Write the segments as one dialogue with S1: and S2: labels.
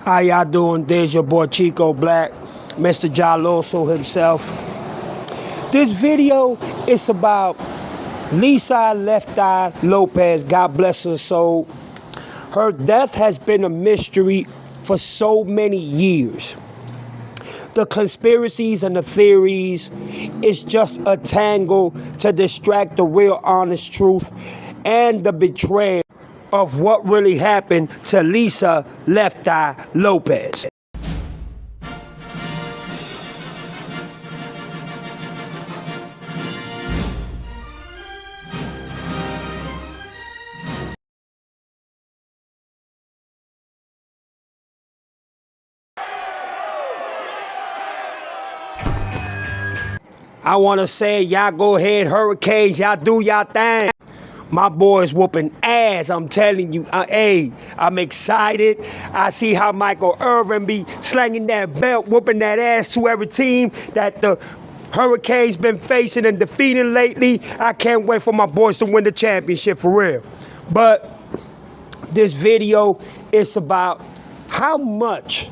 S1: How y'all doing? There's your boy Chico Black, Mr. Jaloso himself. This video is about Lisa Left Eye Lopez, God bless her soul. Her death has been a mystery for so many years. The conspiracies and the theories is just a tangle to distract the real honest truth and the betrayal of what really happened to Lisa Left Eye Lopez. I want to say, y'all go ahead, Hurricanes, y'all do y'all thing. My boy's whooping ass, I'm telling you. Hey, I'm excited. I see how Michael Irvin be slanging that belt, whooping that ass to every team that the Hurricanes been facing and defeating lately. I can't wait for my boys to win the championship for real. But this video is about how much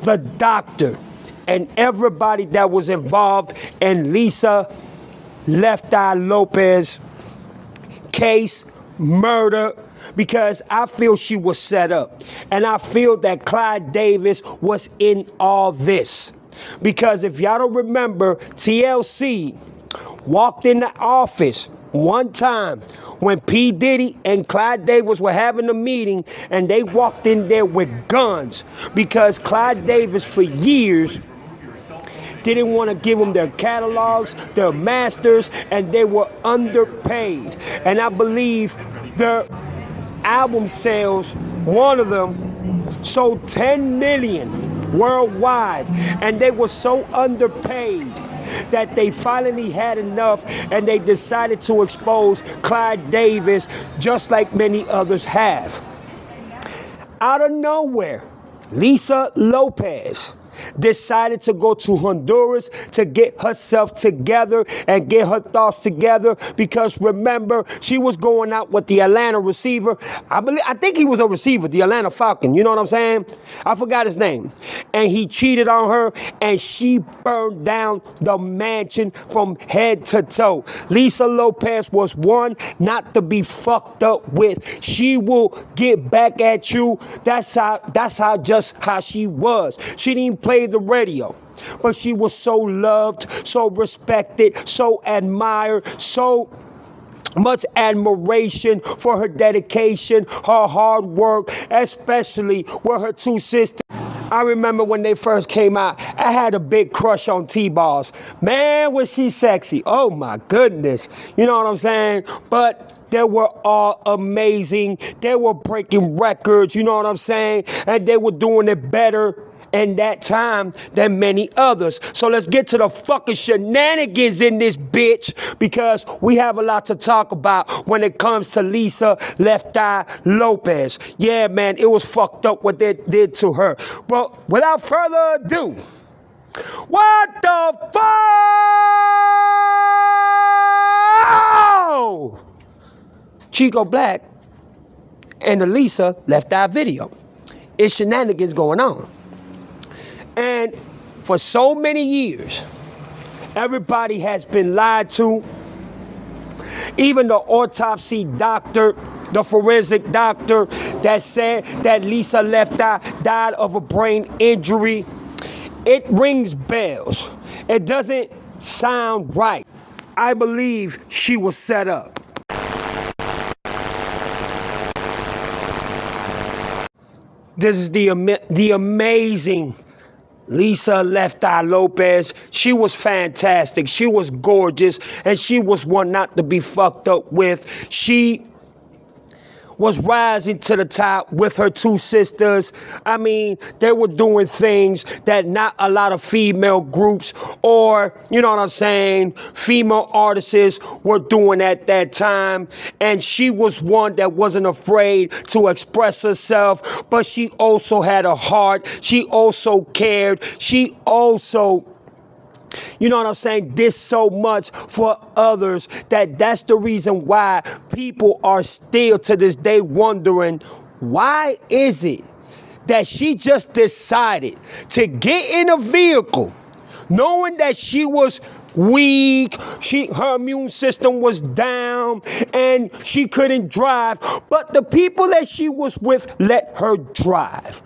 S1: the doctor and everybody that was involved in Lisa Left Eye Lopez case, murder, because I feel she was set up. And I feel that Clyde Davis was in all this. Because if y'all don't remember, TLC walked in the office one time when P. Diddy and Clyde Davis were having a meeting, and they walked in there with guns because Clyde Davis for years didn't want to give them their catalogs, their masters, and they were underpaid. And I believe their album sales, one of them sold 10 million worldwide, and they were so underpaid that they finally had enough and they decided to expose Clyde Davis just like many others have. Out of nowhere, Lisa Lopez decided to go to Honduras to get herself together and get her thoughts together, because remember, she was going out with the Atlanta receiver. I think he was a receiver, the Atlanta Falcon, you know what I'm saying? I forgot his name. And he cheated on her, and she burned down the mansion from head to toe. Lisa Lopez was one not to be fucked up with. She will get back at you. That's how she was. She didn't play the radio, but she was so loved, so respected, so admired, so much admiration for her dedication, her hard work, especially with her two sisters. I remember when they first came out, I had a big crush on T-Balls. Man, was she sexy. Oh my goodness. You know what I'm saying? But they were all amazing. They were breaking records, you know what I'm saying? And they were doing it better in that time than many others. So let's get to the fucking shenanigans in this bitch, because we have a lot to talk about when it comes to Lisa Left Eye Lopez. Yeah, man, it was fucked up what they did to her. But without further ado, what the fuck? Chico Black and the Lisa Left Eye video. It's shenanigans going on. And for so many years, everybody has been lied to. Even the autopsy doctor, the forensic doctor that said that Lisa Left Eye died of a brain injury. It rings bells. It doesn't sound right. I believe she was set up. This is the amazing Lisa Left Eye Lopez. She was fantastic. She was gorgeous, and she was one not to be fucked up with. She was rising to the top with her two sisters. I mean, they were doing things that not a lot of female groups or, you know what I'm saying, female artists were doing at that time. And she was one that wasn't afraid to express herself, but she also had a heart. She also cared. She also, you know what I'm saying, did so much for others that's the reason why people are still to this day wondering, why is it that she just decided to get in a vehicle knowing that she was weak, her immune system was down, and she couldn't drive, but the people that she was with let her drive.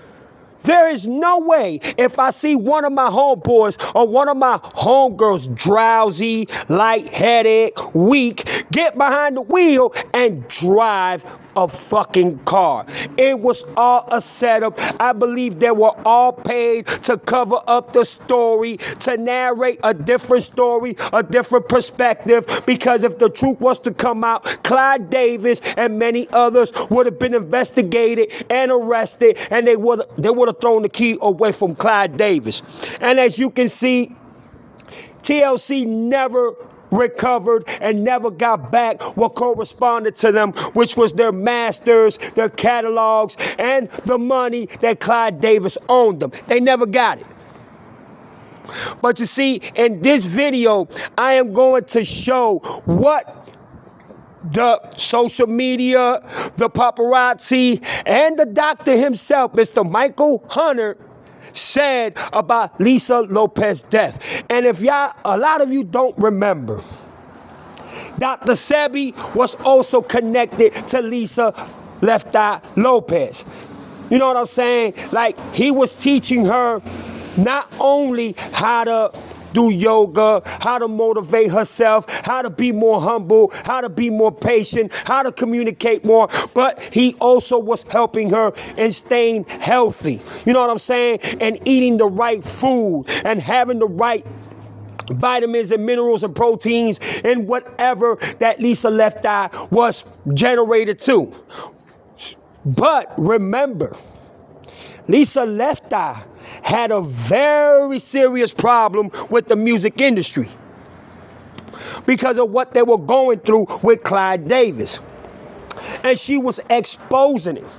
S1: There is no way if I see one of my homeboys or one of my homegirls drowsy, lightheaded, weak, get behind the wheel and drive a fucking car. It was all a setup. I believe they were all paid to cover up the story, to narrate a different story, a different perspective, because if the truth was to come out, Clyde Davis and many others would have been investigated and arrested, and they would have thrown the key away from Clyde Davis. And as you can see, TLC never recovered and never got back what corresponded to them, which was their masters, their catalogs, and the money that Clyde Davis owned them. They never got it. But you see, in this video, I am going to show what the social media, the paparazzi, and the doctor himself, Mr. Michael Hunter, said about Lisa Lopez's death. And if a lot of you don't remember, Dr. Sebi was also connected to Lisa Left Eye Lopez. You know what I'm saying? Like, he was teaching her not only how to do yoga, how to motivate herself, how to be more humble, how to be more patient, how to communicate more, but he also was helping her in staying healthy. You know what I'm saying? And eating the right food and having the right vitamins and minerals and proteins and whatever that Lisa Left Eye was generated to. But remember, Lisa Left Eye had a very serious problem with the music industry because of what they were going through with Clyde Davis. And she was exposing it.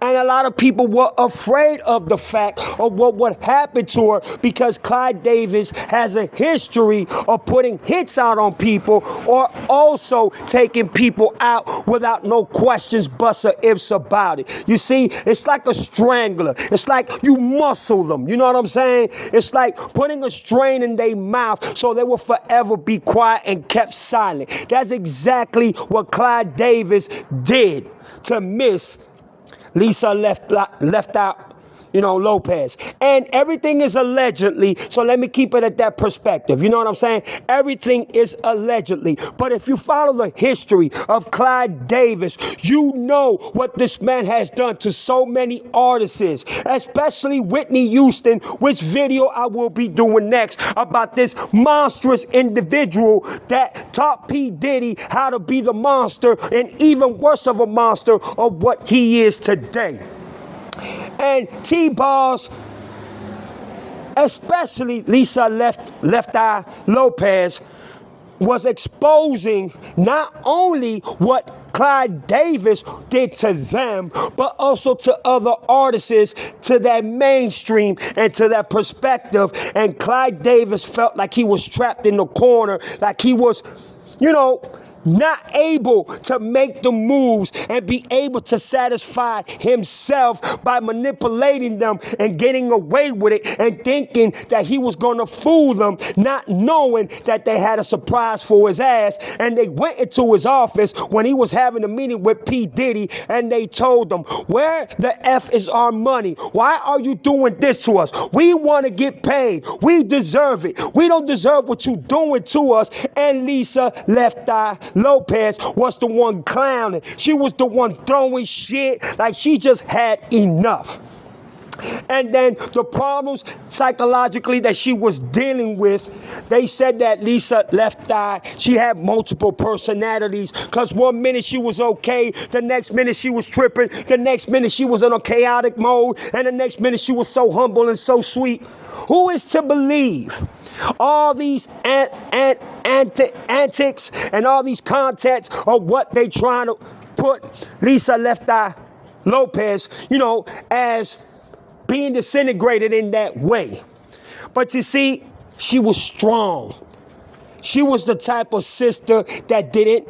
S1: And a lot of people were afraid of the fact of what would happen to her because Clyde Davis has a history of putting hits out on people or also taking people out without no questions, buts, or ifs about it. You see, it's like a strangler. It's like you muscle them. You know what I'm saying? It's like putting a strain in their mouth so they will forever be quiet and kept silent. That's exactly what Clyde Davis did to Miss Lisa Left Out, Lopez. And everything is allegedly, so let me keep it at that perspective. You know what I'm saying? Everything is allegedly. But if you follow the history of Clyde Davis, you know what this man has done to so many artists, especially Whitney Houston, which video I will be doing next about this monstrous individual that taught P. Diddy how to be the monster and even worse of a monster of what he is today. And T-Boss, especially Lisa Left Eye Lopez, was exposing not only what Clyde Davis did to them, but also to other artists, to that mainstream and to that perspective. And Clyde Davis felt like he was trapped in the corner, like he was, not able to make the moves and be able to satisfy himself by manipulating them and getting away with it and thinking that he was going to fool them, not knowing that they had a surprise for his ass. And they went into his office when he was having a meeting with P. Diddy and they told him, where the F is our money? Why are you doing this to us? We want to get paid. We deserve it. We don't deserve what you're doing to us. And Lisa Left Eye Lopez was the one clowning. She was the one throwing shit like she just had enough. And then the problems psychologically that she was dealing with, they said that Lisa Left Eye, she had multiple personalities because one minute she was okay, the next minute she was tripping, the next minute she was in a chaotic mode, and the next minute she was so humble and so sweet. Who is to believe all these antics and all these contacts of what they trying to put Lisa Left Eye Lopez, as being disintegrated in that way? But you see, she was strong. She was the type of sister that didn't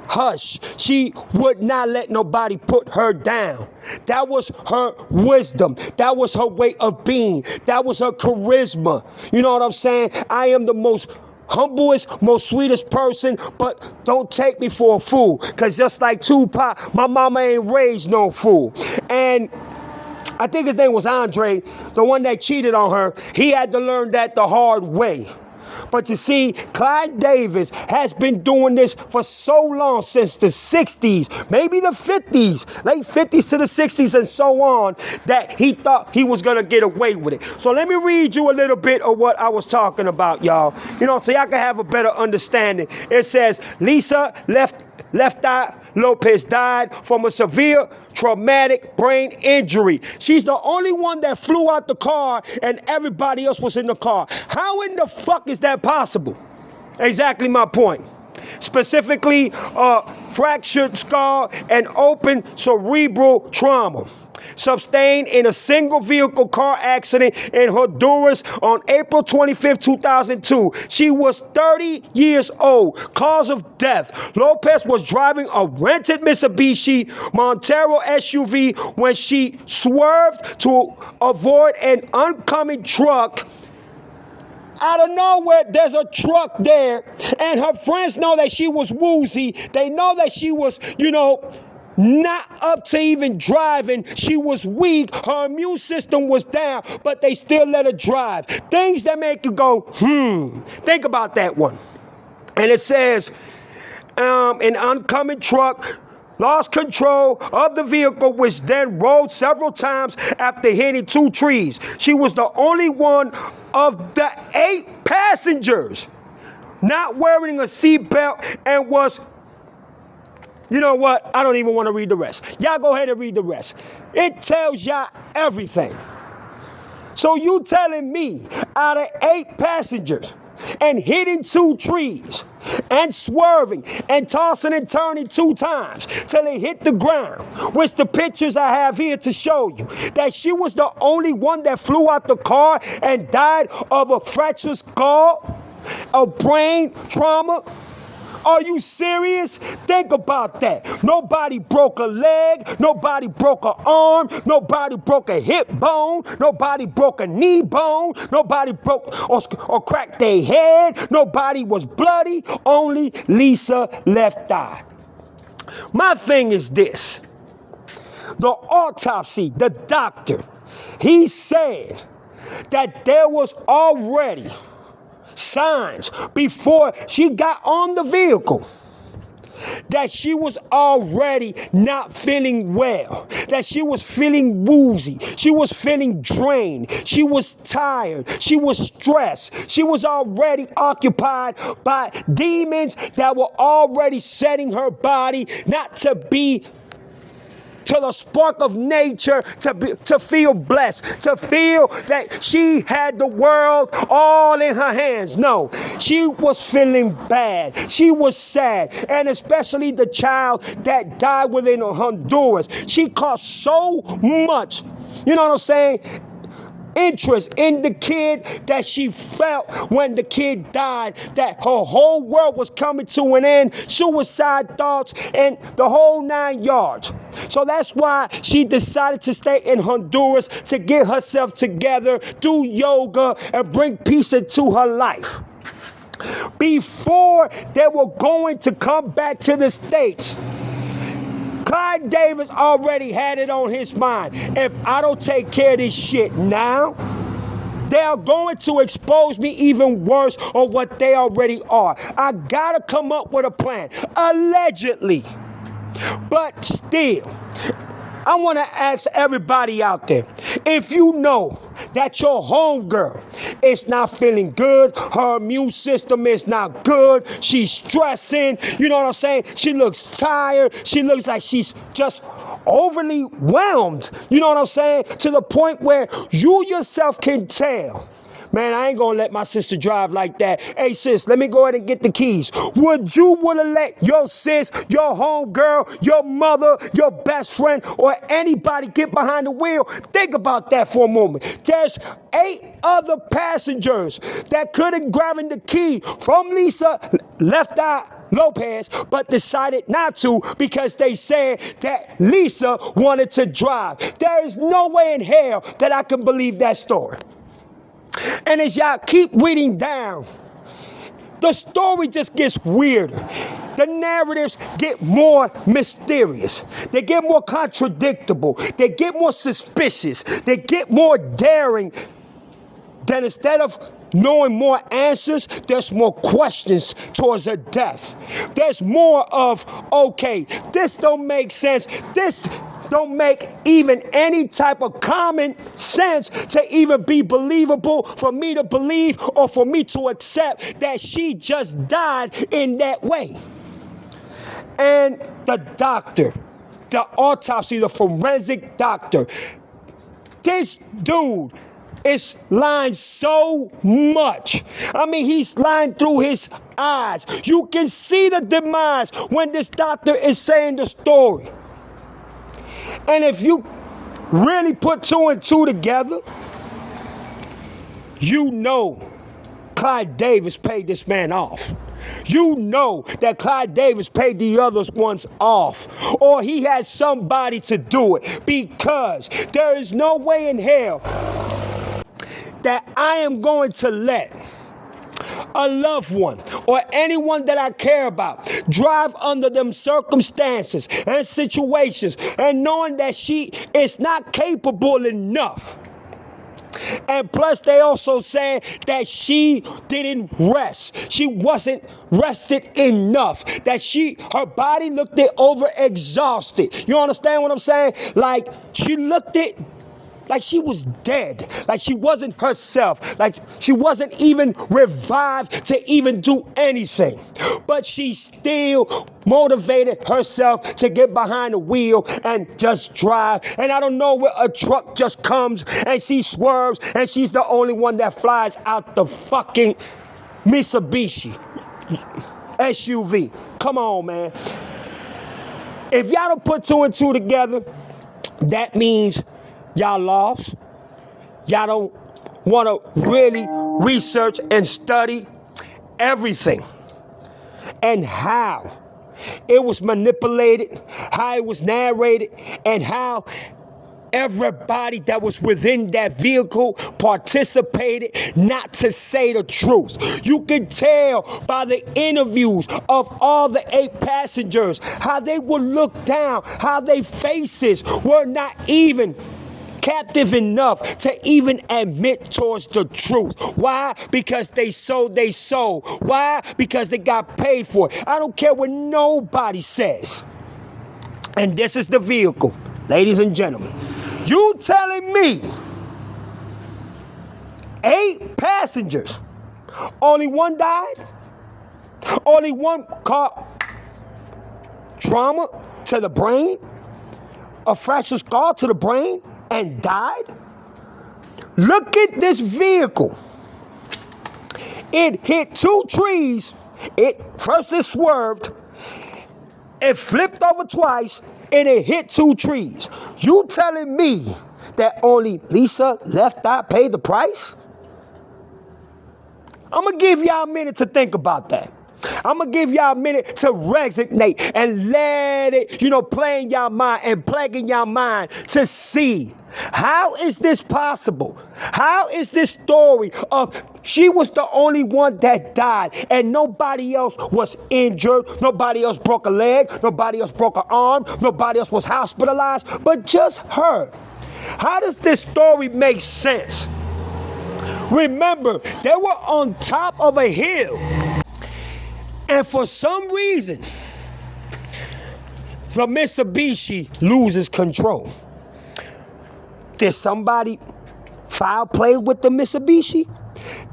S1: hush. She would not let nobody put her down. That was her wisdom. That was her way of being. That was her charisma. You know what I'm saying? I am the most humblest, most sweetest person, but don't take me for a fool. Because just like Tupac, my mama ain't raised no fool. And I think his name was Andre, the one that cheated on her. He had to learn that the hard way. But you see, Clyde Davis has been doing this for so long, since the 60s, maybe the 50s, late 50s to the 60s and so on, that he thought he was going to get away with it. So let me read you a little bit of what I was talking about, y'all. You know, so y'all can have a better understanding. It says, Lisa Left Eye Lopez died from a severe traumatic brain injury. She's the only one that flew out the car and everybody else was in the car. How in the fuck is that possible? Exactly my point. Specifically, fractured skull and open cerebral trauma sustained in a single vehicle car accident in Honduras on April 25, 2002. She was 30 years old. Cause of death: Lopez was driving a rented Mitsubishi Montero SUV when she swerved to avoid an oncoming truck. Out of nowhere, there's a truck there, and her friends know that she was woozy. They know that she was, not up to even driving. She was weak. Her immune system was down, but they still let her drive. Things that make you go, Think about that one. And it says, an oncoming truck lost control of the vehicle, which then rolled several times after hitting two trees. She was the only one of the 8 passengers not wearing a seatbelt and was, you know what? I don't even want to read the rest. Y'all go ahead and read the rest. It tells y'all everything. So you telling me out of 8 passengers and hitting 2 trees and swerving and tossing and turning 2 times till it hit the ground, which the pictures I have here to show you, that she was the only one that flew out the car and died of a fractured skull, a brain trauma? Are you serious? Think about that. Nobody broke a leg. Nobody broke an arm. Nobody broke a hip bone. Nobody broke a knee bone. Nobody broke or cracked their head. Nobody was bloody. Only Lisa Left Eye. My thing is this. The autopsy, the doctor, he said that there was already signs before she got on the vehicle that she was already not feeling well, that she was feeling woozy, she was feeling drained, she was tired, she was stressed, she was already occupied by demons that were already setting her body not to be to the spark of nature, to feel blessed, to feel that she had the world all in her hands. No, she was feeling bad. She was sad, and especially the child that died within Honduras. She caused so much, you know what I'm saying, interest in the kid that she felt when the kid died, that her whole world was coming to an end, suicide thoughts, and the whole 9 yards. So that's why she decided to stay in Honduras to get herself together, do yoga, and bring peace into her life. Before they were going to come back to the States, Clyde Davis already had it on his mind. If I don't take care of this shit now, they are going to expose me even worse on what they already are. I gotta come up with a plan. Allegedly. But still, I want to ask everybody out there, if you know that your homegirl is not feeling good, her immune system is not good, she's stressing, you know what I'm saying? She looks tired, she looks like she's just overly whelmed, you know what I'm saying? To the point where you yourself can tell, man, I ain't gonna let my sister drive like that. Hey, sis, let me go ahead and get the keys. Would you wanna let your sis, your homegirl, your mother, your best friend, or anybody get behind the wheel? Think about that for a moment. There's 8 other passengers that could have grabbed the key from Lisa Left Eye Lopez, but decided not to because they said that Lisa wanted to drive. There is no way in hell that I can believe that story. And as y'all keep reading down, the story just gets weirder. The narratives get more mysterious. They get more contradictable. They get more suspicious. They get more daring. Then instead of knowing more answers, there's more questions towards her death. There's more of, okay, this don't make sense. This don't make even any type of common sense to even be believable for me to believe or for me to accept that she just died in that way. And the doctor, the autopsy, the forensic doctor, this dude is lying so much. I mean, he's lying through his eyes. You can see the demise when this doctor is saying the story. And if you really put two and two together, you know Clyde Davis paid this man off. You know that Clyde Davis paid the other ones off, or he had somebody to do it, because there is no way in hell that I am going to let a loved one or anyone that I care about drive under them circumstances and situations and knowing that she is not capable enough. And plus, they also said that she didn't rest. She wasn't rested enough. That her body looked it overexhausted. You understand what I'm saying? Like, she looked it like she was dead, like she wasn't herself, like she wasn't even revived to even do anything. But she still motivated herself to get behind the wheel and just drive. And I don't know where a truck just comes and she swerves and she's the only one that flies out the fucking Mitsubishi SUV. Come on, man. If y'all don't put two and two together, that means y'all lost. Y'all don't want to really research and study everything and how it was manipulated, how it was narrated, and how everybody that was within that vehicle participated not to say the truth. You can tell by the interviews of all the 8 passengers how they would look down, how their faces were not even captive enough to even admit towards the truth. Why? Because they sold their soul. Why? Because they got paid for it. I don't care what nobody says. And this is the vehicle, ladies and gentlemen. You telling me 8 passengers, only one died? Only one caught trauma to the brain? A fracture scar to the brain? And died? Look at this vehicle. It hit 2 trees. First it swerved. It flipped over twice. And it hit 2 trees. You telling me that only Lisa Left Eye paid the price? I'm going to give y'all a minute to think about that. I'm going to give y'all a minute to resonate and let it, play in y'all mind and plague in y'all mind to see, how is this possible? How is this story of she was the only one that died and nobody else was injured, nobody else broke a leg, nobody else broke an arm, nobody else was hospitalized, but just her? How does this story make sense? Remember, they were on top of a hill. And for some reason, the Mitsubishi loses control. Did somebody foul play with the Mitsubishi?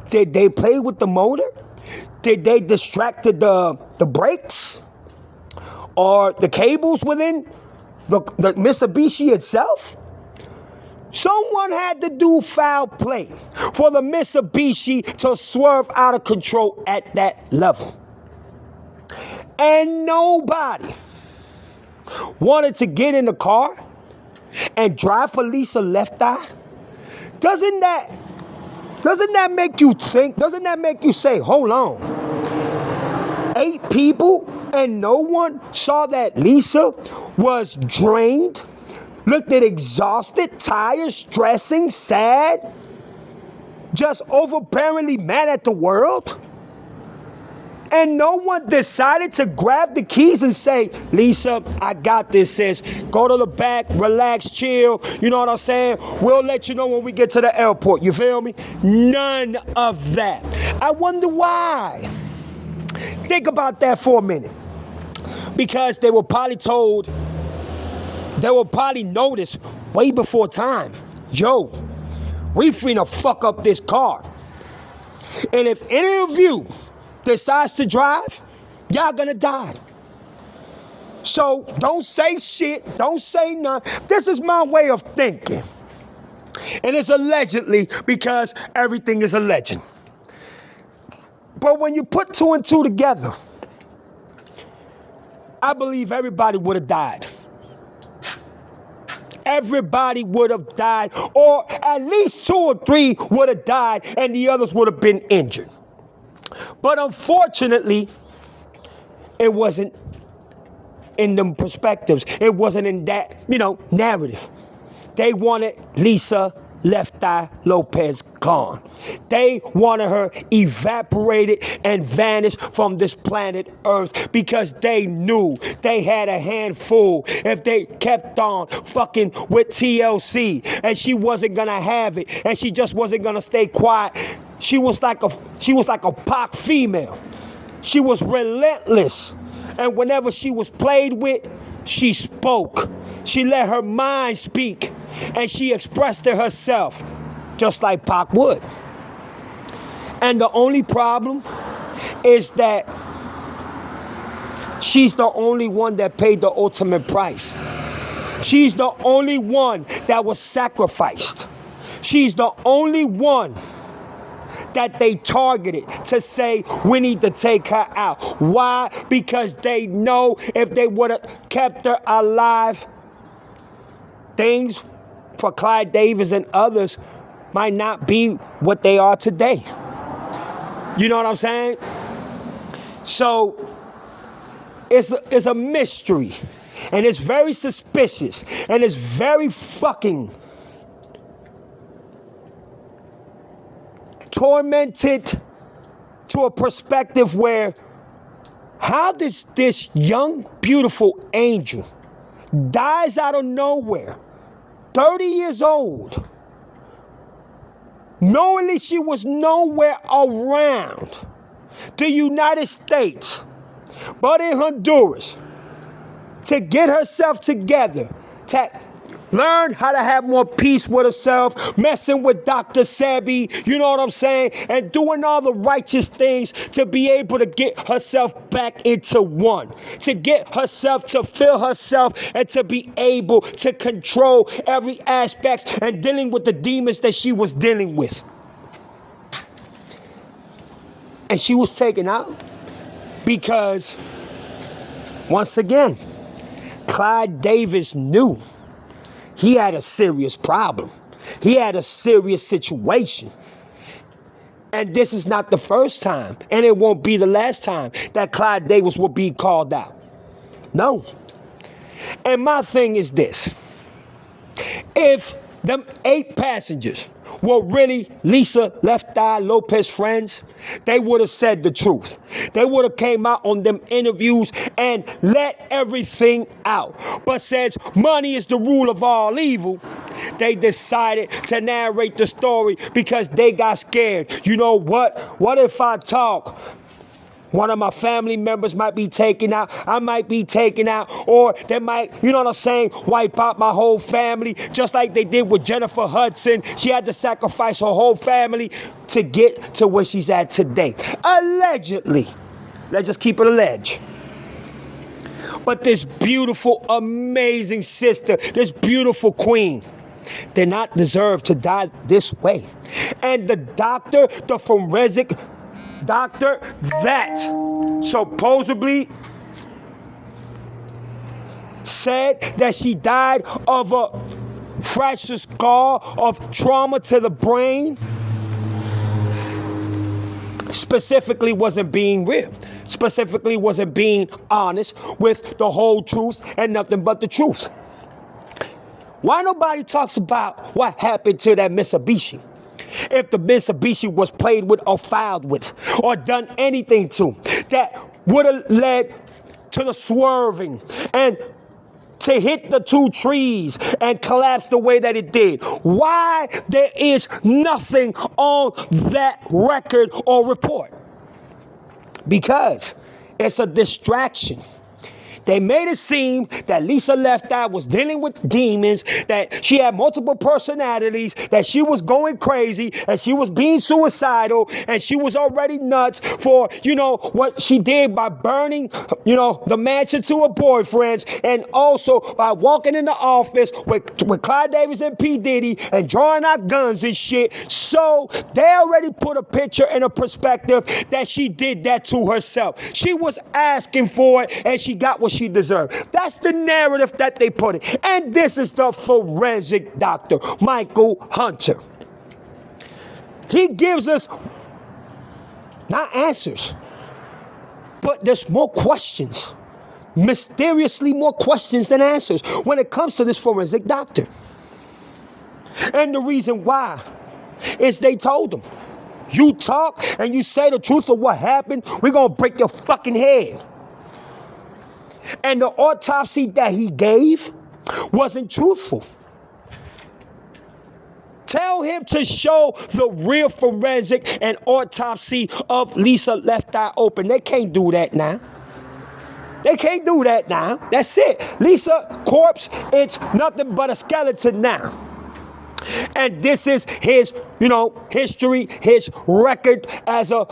S1: Did they play with the motor? Did they distract the brakes? Or the cables within the Mitsubishi itself? Someone had to do foul play for the Mitsubishi to swerve out of control at that level. And nobody wanted to get in the car and drive for Lisa Left Eye. Doesn't that make you think? Doesn't that make you say, hold on? 8 people and no one saw that Lisa was drained, looked at exhausted, tired, stressing, sad, just overbearingly mad at the world? And no one decided to grab the keys and say, Lisa, I got this, sis. Go to the back, relax, chill. You know what I'm saying? We'll let you know when we get to the airport. You feel me? None of that. I wonder why. Think about that for a minute. Because they were probably told, they were probably noticed way before time. Yo, we finna fuck up this car. And if any of you decides to drive, y'all gonna die. So don't say shit, don't say nothing. This is my way of thinking. And it's allegedly because everything is a legend. But when you put 2 and 2 together, I believe everybody would have died. Everybody would have died, or at least 2 or 3 would have died, and the others would have been injured. But unfortunately, it wasn't in them perspectives. It wasn't in that, narrative. They wanted Lisa Left Eye Lopez gone. They wanted her evaporated and vanished from this planet Earth because they knew they had a handful if they kept on fucking with TLC, and she wasn't gonna have it, and she just wasn't gonna stay quiet. She was like a Pac female. She was relentless, and whenever she was played with, she spoke. She let her mind speak, and she expressed it herself, just like Pac would. And the only problem is that she's the only one that paid the ultimate price. She's the only one that was sacrificed. She's the only one that they targeted to say, we need to take her out. Why? Because they know if they would have kept her alive, things for Clive Davis and others might not be what they are today. You know what I'm saying? So it's a mystery, and it's very suspicious, and it's very fucking tormented to a perspective where how does this young, beautiful angel dies out of nowhere, 30 years old, knowingly she was nowhere around the United States, but in Honduras, to get herself together, to learn how to have more peace with herself, messing with Dr. Sebi, you know what I'm saying, and doing all the righteous things to be able to get herself back into one, to get herself to feel herself and to be able to control every aspect and dealing with the demons that she was dealing with. And she was taken out because, once again, Clive Davis knew he had a serious problem. He had a serious situation. And this is not the first time, and it won't be the last time that Clive Davis will be called out. No. And my thing is this. If them 8 passengers were really Lisa Left Eye Lopez friends, they would have said the truth. They would have came out on them interviews and let everything out. But since money is the rule of all evil, they decided to narrate the story because they got scared. You know what? What if I talk? One of my family members might be taken out. I might be taken out. Or they might, you know what I'm saying, wipe out my whole family. Just like they did with Jennifer Hudson. She had to sacrifice her whole family to get to where she's at today. Allegedly. Let's just keep it alleged. But this beautiful, amazing sister, this beautiful queen, did not deserve to die this way. And the doctor, the forensic doctor that supposedly said that she died of a fractured skull, of trauma to the brain, specifically wasn't being real. specifically wasn't being honest with the whole truth and nothing but the truth. Why nobody talks about what happened to that Mitsubishi? If the Mitsubishi was played with or fouled with or done anything to that would have led to the swerving and to hit the two trees and collapse the way that it did. Why there is nothing on that record or report? Because it's a distraction. They made it seem that Lisa Left Eye was dealing with demons, that she had multiple personalities, that she was going crazy, and she was being suicidal, and she was already nuts for, what she did by burning, the mansion to her boyfriends, and also by walking in the office with Clyde Davis and P. Diddy and drawing out guns and shit. So they already put a picture and a perspective that she did that to herself. She was asking for it, and she got what she deserved. That's the narrative that they put in. And this is the forensic doctor, Michael Hunter. He gives us not answers, but there's more questions. Mysteriously more questions than answers when it comes to this forensic doctor. And the reason why is they told him, you talk and you say the truth of what happened, we're going to break your fucking head. And the autopsy that he gave wasn't truthful. Tell him to show the real forensic and autopsy of Lisa Left Eye Open. They can't do that now. They can't do that now. That's it. Lisa corpse, it's nothing but a skeleton now. And this is his, history, his record as a,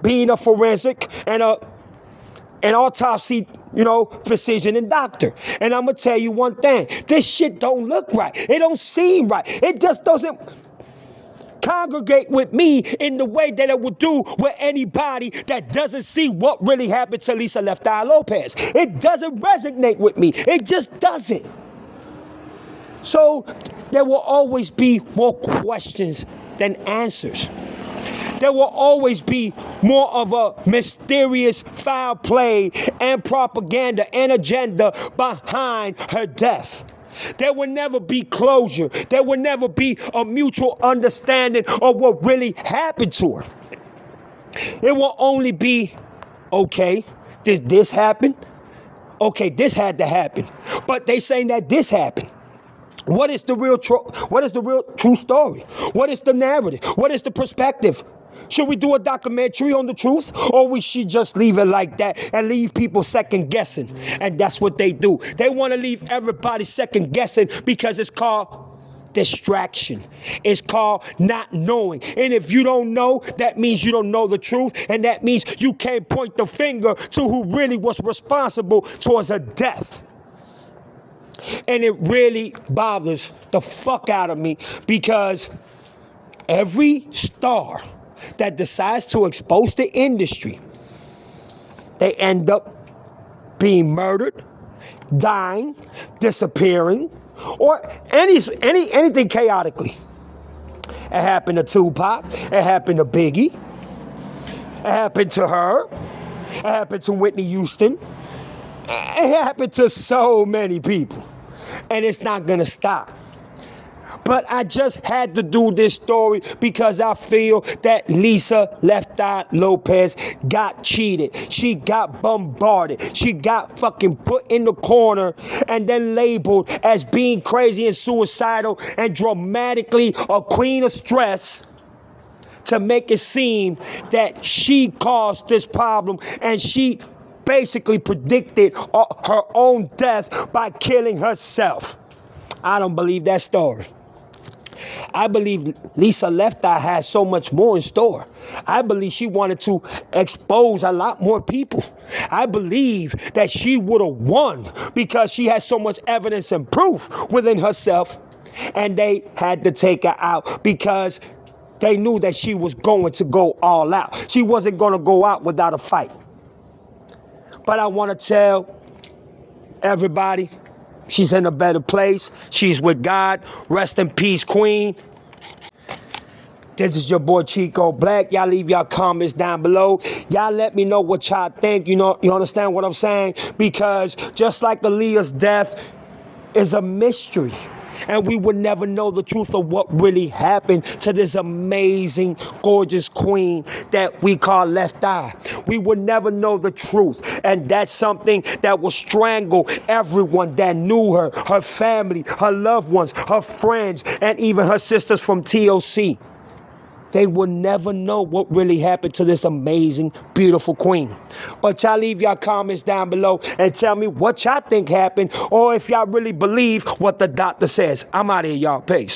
S1: being a forensic and an autopsy, physician and doctor. And I'm going to tell you one thing. This shit don't look right. It don't seem right. It just doesn't congregate with me in the way that it would do with anybody that doesn't see what really happened to Lisa Left Eye Lopez. It doesn't resonate with me. It just doesn't. So there will always be more questions than answers. There will always be more of a mysterious foul play and propaganda and agenda behind her death. There will never be closure. There will never be a mutual understanding of what really happened to her. It will only be, okay, did this happen? Okay, this had to happen. But they saying that this happened. What is the real true story? What is the narrative? What is the perspective? Should we do a documentary on the truth, or we should just leave it like that and leave people second guessing? And that's what they do. They want to leave everybody second guessing because it's called distraction. It's called not knowing. And if you don't know, that means you don't know the truth, and that means you can't point the finger to who really was responsible towards her death. And it really bothers the fuck out of me because every star that decides to expose the industry, they end up being murdered, dying, disappearing, or anything chaotically. It happened to Tupac. It happened to Biggie. It happened to her. It happened to Whitney Houston. It happened to so many people. And it's not going to stop. But I just had to do this story because I feel that Lisa Left Eye Lopez got cheated. She got bombarded. She got fucking put in the corner and then labeled as being crazy and suicidal and dramatically a queen of stress to make it seem that she caused this problem and she basically predicted her own death by killing herself. I don't believe that story. I believe Lisa Left Eye has so much more in store. I believe she wanted to expose a lot more people. I believe that she would have won because she has so much evidence and proof within herself, and they had to take her out because they knew that she was going to go all out. She wasn't going to go out without a fight. But I want to tell everybody, she's in a better place. She's with God. Rest in peace, Queen. This is your boy Chico Black. Y'all leave y'all comments down below. Y'all let me know what y'all think. You understand what I'm saying? Because just like Aaliyah's death is a mystery, and we would never know the truth of what really happened to this amazing, gorgeous queen that we call Left Eye. We would never know the truth, and that's something that will strangle everyone that knew her, her family, her loved ones, her friends, and even her sisters from TOC. They will never know what really happened to this amazing, beautiful queen. But y'all leave y'all comments down below and tell me what y'all think happened, or if y'all really believe what the doctor says. I'm out of here, y'all. Peace.